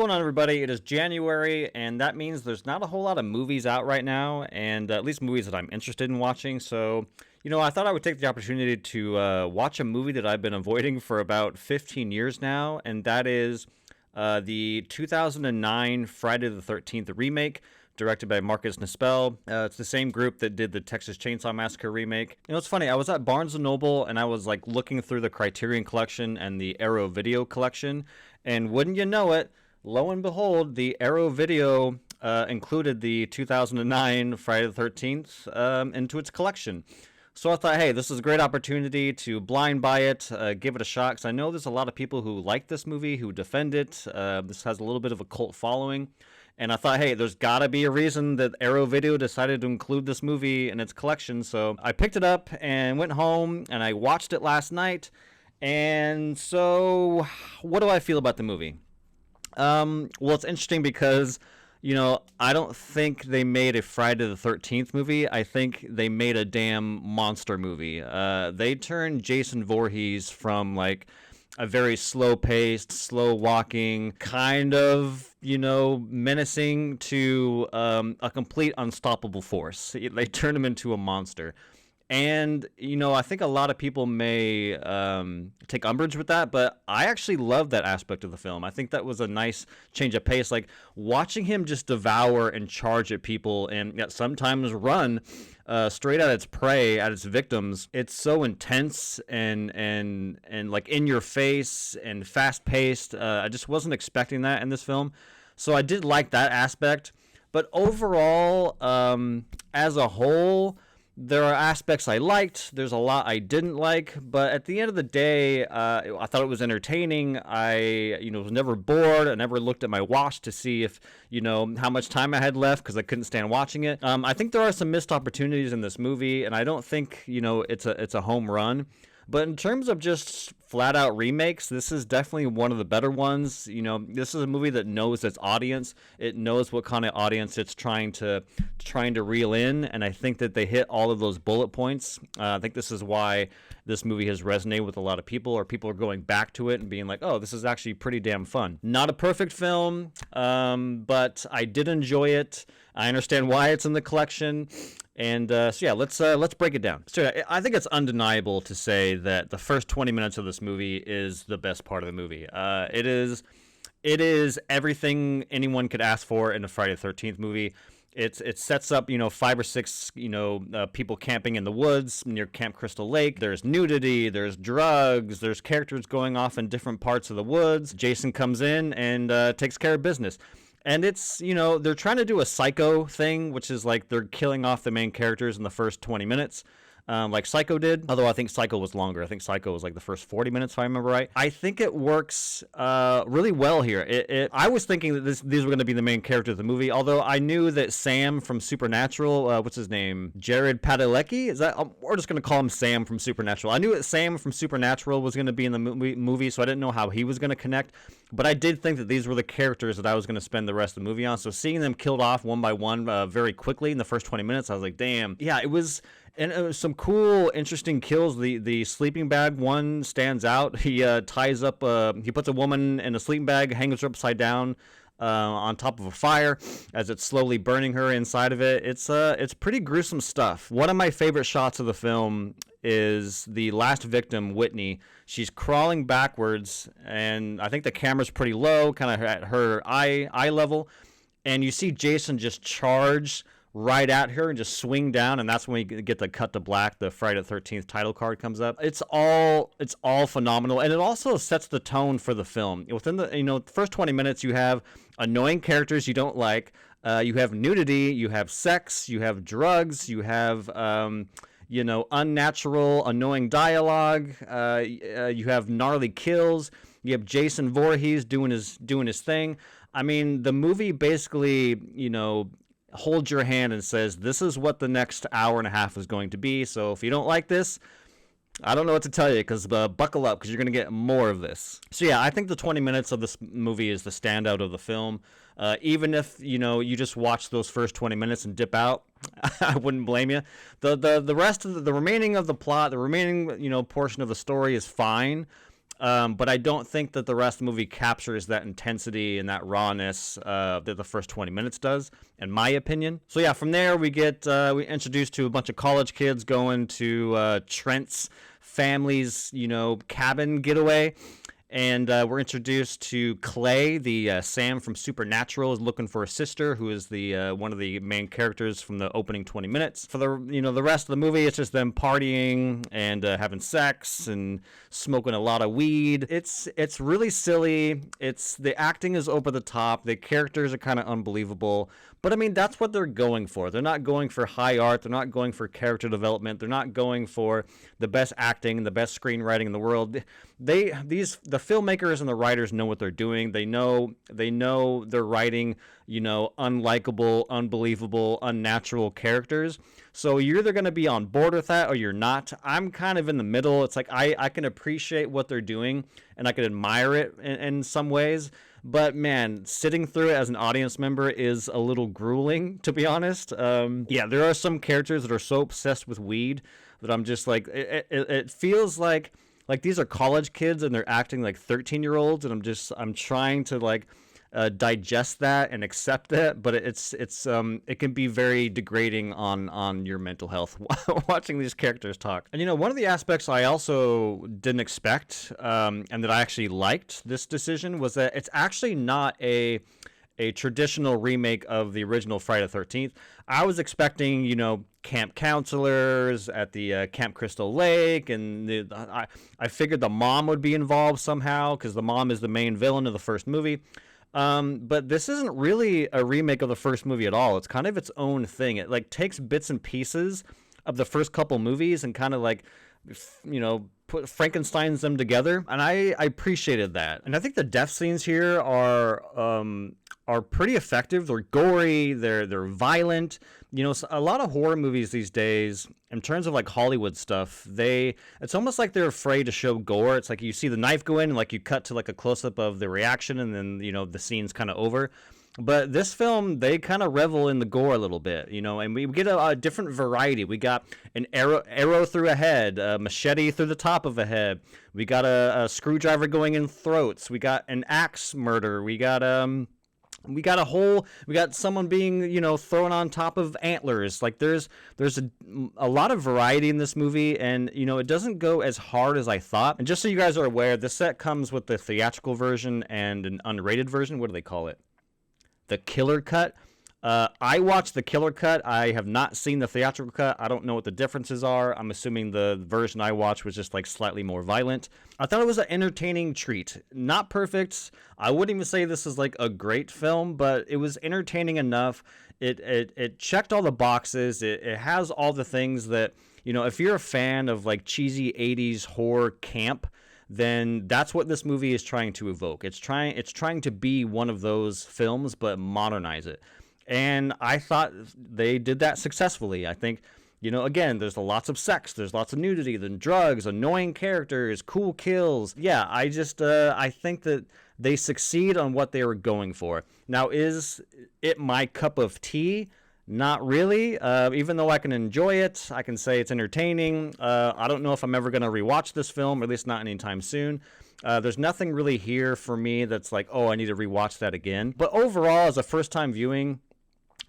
going on, everybody? It is January, and that means there's not a whole lot of movies out right now, and at least movies that I'm interested in watching. So, I thought I would take the opportunity to watch a movie that I've been avoiding for about 15 years now, and that is the 2009 Friday the 13th remake, directed by Marcus Nispel. It's the same group that did the Texas Chainsaw Massacre remake. It's funny, I was at Barnes & Noble, and I was like looking through the Criterion Collection and the Arrow Video Collection, and wouldn't you know it, lo and behold, the Arrow Video included the 2009 Friday the 13th into its collection. So I thought, hey, this is a great opportunity to blind buy it, give it a shot, because I know there's a lot of people who like this movie, who defend it. This has a little bit of a cult following. And I thought, hey, there's got to be a reason that Arrow Video decided to include this movie in its collection. So I picked it up and went home, and I watched it last night. And so what do I feel about the movie? Well, it's interesting because, I don't think they made a Friday the 13th movie. I think they made a damn monster movie. They turned Jason Voorhees from, like, a very slow-paced, slow-walking, kind of, menacing to a complete unstoppable force. They turned him into a monster. And, I think a lot of people may take umbrage with that, but I actually love that aspect of the film. I think that was a nice change of pace. Like, watching him just devour and charge at people and yet sometimes run straight at its prey, at its victims. It's so intense and like in your face and fast paced. I just wasn't expecting that in this film. So I did like that aspect. But overall, as a whole, there are aspects I liked. There's a lot I didn't like. But at the end of the day, I thought it was entertaining. I, was never bored. I never looked at my watch to see if, how much time I had left because I couldn't stand watching it. I think there are some missed opportunities in this movie, and I don't think, it's a home run. But in terms of just flat out remakes, this is definitely one of the better ones. This is a movie that knows its audience. It knows what kind of audience it's trying to reel in, and I think that they hit all of those bullet points. I think this is why this movie has resonated with a lot of people, or people are going back to it and being like, oh, this is actually pretty damn fun. Not a perfect film, but I did enjoy it. I understand why it's in the collection. And so yeah, let's break it down. So I think it's undeniable to say that the first 20 minutes of this movie is the best part of the movie. It is everything anyone could ask for in a Friday the 13th movie. It sets up 5 or 6 people camping in the woods near Camp Crystal Lake. There's nudity, there's drugs, there's characters going off in different parts of the woods. Jason comes in and takes care of business. And it's, they're trying to do a Psycho thing, which is like they're killing off the main characters in the first 20 minutes. Like Psycho did, although I think Psycho was longer. I think Psycho was like the first 40 minutes, if I remember right. I think it works really well here. I was thinking that these were going to be the main characters of the movie, although I knew that Sam from Supernatural, what's his name? Jared Padalecki? Is that? We're just going to call him Sam from Supernatural. I knew that Sam from Supernatural was going to be in the movie, so I didn't know how he was going to connect. But I did think that these were the characters that I was going to spend the rest of the movie on. So seeing them killed off one by one very quickly in the first 20 minutes, I was like, damn. Yeah, it was... And it was some cool, interesting kills. The sleeping bag one stands out. He ties up, he puts a woman in a sleeping bag, hangs her upside down on top of a fire as it's slowly burning her inside of it. It's pretty gruesome stuff. One of my favorite shots of the film is the last victim, Whitney. She's crawling backwards, and I think the camera's pretty low, kind of at her eye level, and you see Jason just charge right at her and just swing down, and that's when we get the cut to black. The Friday the 13th title card comes up. It's all phenomenal, and it also sets the tone for the film. Within the first 20 minutes, you have annoying characters you don't like. You have nudity, you have sex, you have drugs, you have unnatural, annoying dialogue. You have gnarly kills. You have Jason Voorhees doing his thing. I mean, the movie basically, holds your hand and says, this is what the next hour and a half is going to be. So if you don't like this, I don't know what to tell you, because buckle up, because you're going to get more of this. So yeah, I think the 20 minutes of this movie is the standout of the film. Even if, you just watch those first 20 minutes and dip out, I wouldn't blame you. The rest of the remaining of the plot, the remaining, portion of the story is fine. But I don't think that the rest of the movie captures that intensity and that rawness that the first 20 minutes does, in my opinion. So yeah, from there we get we introduced to a bunch of college kids going to Trent's family's, cabin getaway. And we're introduced to Clay, the Sam from Supernatural is looking for a sister, who is the one of the main characters from the opening 20 minutes. For the rest of the movie, it's just them partying and having sex and smoking a lot of weed. It's really silly. The acting is over the top. The characters are kind of unbelievable. But I mean, that's what they're going for. They're not going for high art. They're not going for character development. They're not going for the best acting, the best screenwriting in the world. The filmmakers and the writers know what they're doing. They know they're writing, unlikable, unbelievable, unnatural characters. So you're either going to be on board with that or you're not. I'm kind of in the middle. It's like I can appreciate what they're doing and I can admire it in some ways. But man, sitting through it as an audience member is a little grueling, to be honest. Yeah, there are some characters that are so obsessed with weed that I'm just like, it feels like these are college kids and they're acting like 13-year-olds, and I'm trying to digest that and accept that, but it can be very degrading on your mental health watching these characters talk. And one of the aspects I also didn't expect, and that I actually liked this decision, was that it's actually not a traditional remake of the original Friday the 13th. I was expecting, camp counselors at the Camp Crystal Lake, and I figured the mom would be involved somehow because the mom is the main villain of the first movie. But this isn't really a remake of the first movie at all. It's kind of its own thing. It takes bits and pieces of the first couple movies and kind of Frankenstein's them together, and I appreciated that. And I think the death scenes here are pretty effective. They're gory, they're violent. A lot of horror movies these days, in terms of Hollywood stuff, it's almost like they're afraid to show gore. It's like you see the knife go in and you cut to a close-up of the reaction, and then the scene's kind of over. But this film, they kind of revel in the gore a little bit, and we get a different variety. We got an arrow through a head, a machete through the top of a head. We got a screwdriver going in throats. We got an axe murder. We got someone being, thrown on top of antlers. There's a lot of variety in this movie, and, it doesn't go as hard as I thought. And just so you guys are aware, the set comes with the theatrical version and an unrated version. What do they call it? The killer cut. I watched the killer cut. I have not seen the theatrical cut. I don't know what the differences are. I'm assuming the version I watched was just slightly more violent. I thought it was an entertaining treat. Not perfect. I wouldn't even say this is a great film, but it was entertaining enough. It checked all the boxes. It has all the things that, if you're a fan of cheesy 80s horror camp, then that's what this movie is trying to evoke. It's trying to be one of those films, but modernize it. And I thought they did that successfully. I think, again, there's lots of sex, there's lots of nudity, then drugs, annoying characters, cool kills. Yeah, I think that they succeed on what they were going for. Now, is it my cup of tea? Not really. Even though I can enjoy it, I can say it's entertaining. I don't know if I'm ever going to rewatch this film, or at least not anytime soon. There's nothing really here for me that's I need to rewatch that again. But overall, as a first-time viewing,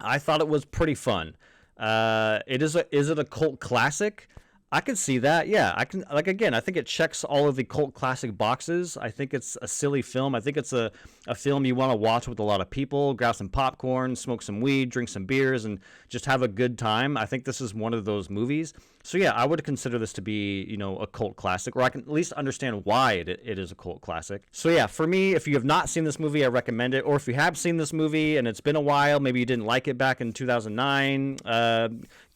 I thought it was pretty fun. Is it a cult classic? I can see that. Yeah, I can. Again, I think it checks all of the cult classic boxes. I think it's a silly film. I think it's a film you want to watch with a lot of people, grab some popcorn, smoke some weed, drink some beers, and just have a good time. I think this is one of those movies. So yeah, I would consider this to be, a cult classic, or I can at least understand why it is a cult classic. So yeah, for me, if you have not seen this movie, I recommend it. Or if you have seen this movie and it's been a while, maybe you didn't like it back in 2009,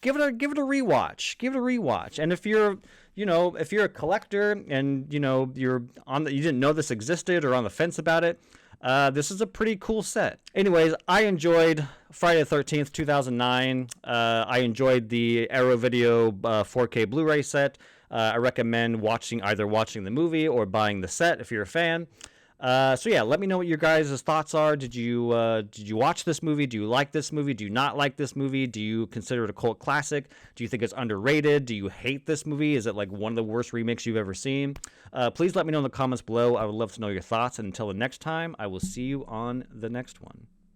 give it a rewatch. Give it a rewatch. And if you're a collector and you didn't know this existed or on the fence about it, this is a pretty cool set. Anyways, I enjoyed Friday the 13th, 2009. I enjoyed the Arrow Video 4K Blu-ray set. I recommend either watching the movie or buying the set if you're a fan. So yeah, let me know what your guys' thoughts are. Did you watch this movie? Do you like this movie? Do you not like this movie? Do you consider it a cult classic? Do you think it's underrated? Do you hate this movie? Is it like one of the worst remakes you've ever seen? Please let me know in the comments below. I would love to know your thoughts. And until the next time, I will see you on the next one.